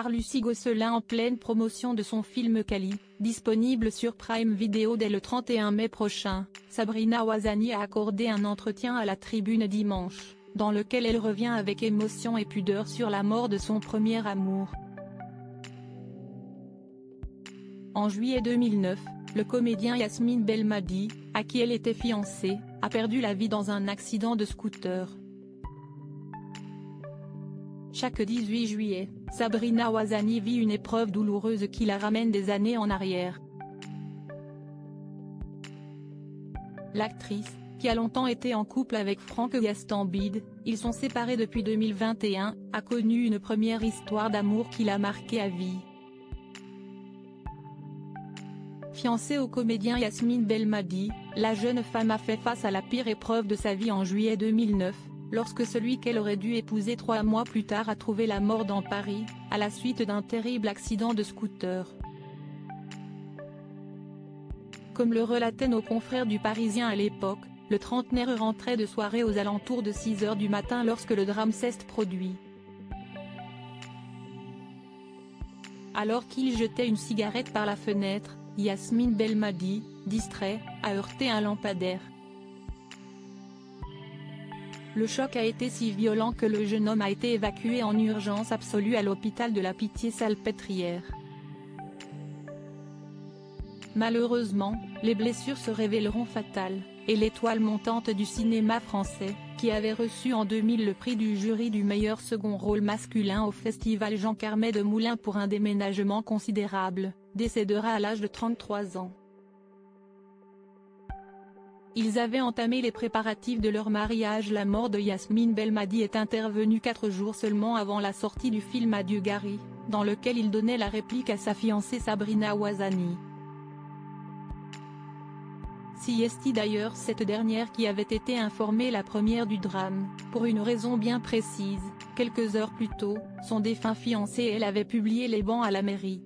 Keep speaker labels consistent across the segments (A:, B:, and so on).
A: par Lucie Gosselin en pleine promotion de son film Kali, disponible sur Prime Video dès le 31 mai prochain. Sabrina Ouazani a accordé un entretien à la Tribune dimanche, dans lequel elle revient avec émotion et pudeur sur la mort de son premier amour. En juillet 2009, le comédien Yasmine Belmadi, à qui elle était fiancée, a perdu la vie dans un accident de scooter. Chaque 18 juillet, Sabrina Ouazani vit une épreuve douloureuse qui la ramène des années en arrière. L'actrice, qui a longtemps été en couple avec Franck Gastambide, ils sont séparés depuis 2021, a connu une première histoire d'amour qui l'a marquée à vie. Fiancée au comédien Yasmine Belmadi, la jeune femme a fait face à la pire épreuve de sa vie en juillet 2009, lorsque celui qu'elle aurait dû épouser 3 mois plus tard a trouvé la mort dans Paris, à la suite d'un terrible accident de scooter. Comme le relataient nos confrères du Parisien à l'époque, le trentenaire rentrait de soirée aux alentours de 6 h du matin lorsque le drame s'est produit. Alors qu'il jetait une cigarette par la fenêtre, Yasmine Belmadi, distrait, a heurté un lampadaire. Le choc a été si violent que le jeune homme a été évacué en urgence absolue à l'hôpital de la Pitié-Salpêtrière. Malheureusement, les blessures se révéleront fatales, et l'étoile montante du cinéma français, qui avait reçu en 2000 le prix du jury du meilleur second rôle masculin au festival Jean Carmet de Moulins pour un déménagement considérable, décédera à l'âge de 33 ans. Ils avaient entamé les préparatifs de leur mariage. La mort de Yasmine Belmadi est intervenue 4 jours seulement avant la sortie du film Adieu Gary, dans lequel il donnait la réplique à sa fiancée Sabrina Ouazani. Si est d'ailleurs cette dernière qui avait été informée la première du drame, pour une raison bien précise, quelques heures plus tôt, son défunt fiancé et elle avaient publié les bans à la mairie.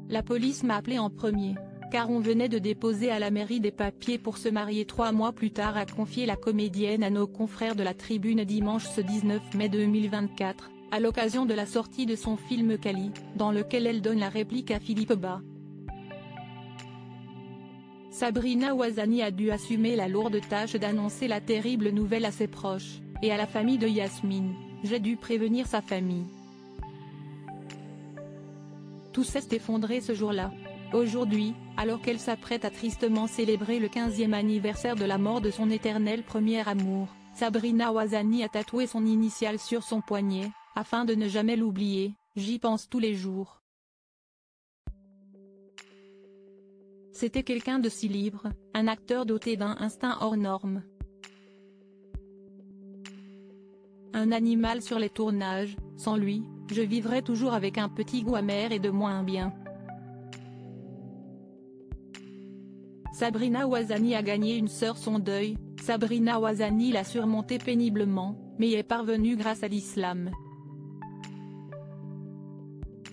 A: La police m'a appelé en premier, car on venait de déposer à la mairie des papiers pour se marier 3 mois plus tard, a confié la comédienne à nos confrères de la Tribune dimanche ce 19 mai 2024, à l'occasion de la sortie de son film Kali, dans lequel elle donne la réplique à Philippe Bas. Sabrina Ouazani a dû assumer la lourde tâche d'annoncer la terrible nouvelle à ses proches, et à la famille de Yasmine. J'ai dû prévenir sa famille. Tout s'est effondré ce jour-là. Aujourd'hui, alors qu'elle s'apprête à tristement célébrer le 15e anniversaire de la mort de son éternel premier amour, Sabrina Ouazani a tatoué son initiale sur son poignet, afin de ne jamais l'oublier. J'y pense tous les jours. C'était quelqu'un de si libre, un acteur doté d'un instinct hors norme. Un animal sur les tournages, sans lui, je vivrais toujours avec un petit goût amer et de moins bien. Sabrina Ouazani a gagné une sœur. Son deuil, Sabrina Ouazani l'a surmonté péniblement, mais y est parvenue grâce à l'islam.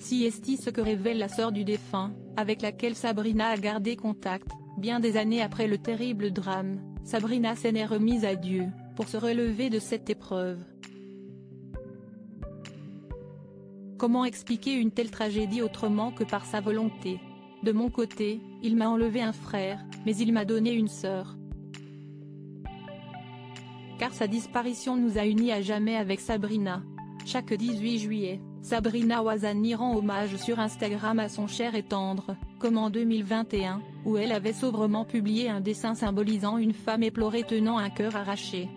A: Si est ce que révèle la sœur du défunt, avec laquelle Sabrina a gardé contact, bien des années après le terrible drame. Sabrina s'en est remise à Dieu, pour se relever de cette épreuve. Comment expliquer une telle tragédie autrement que par sa volonté? De mon côté, il m'a enlevé un frère, mais il m'a donné une sœur. Car sa disparition nous a unis à jamais avec Sabrina. Chaque 18 juillet, Sabrina Ouazani rend hommage sur Instagram à son cher et tendre, comme en 2021, où elle avait sobrement publié un dessin symbolisant une femme éplorée tenant un cœur arraché.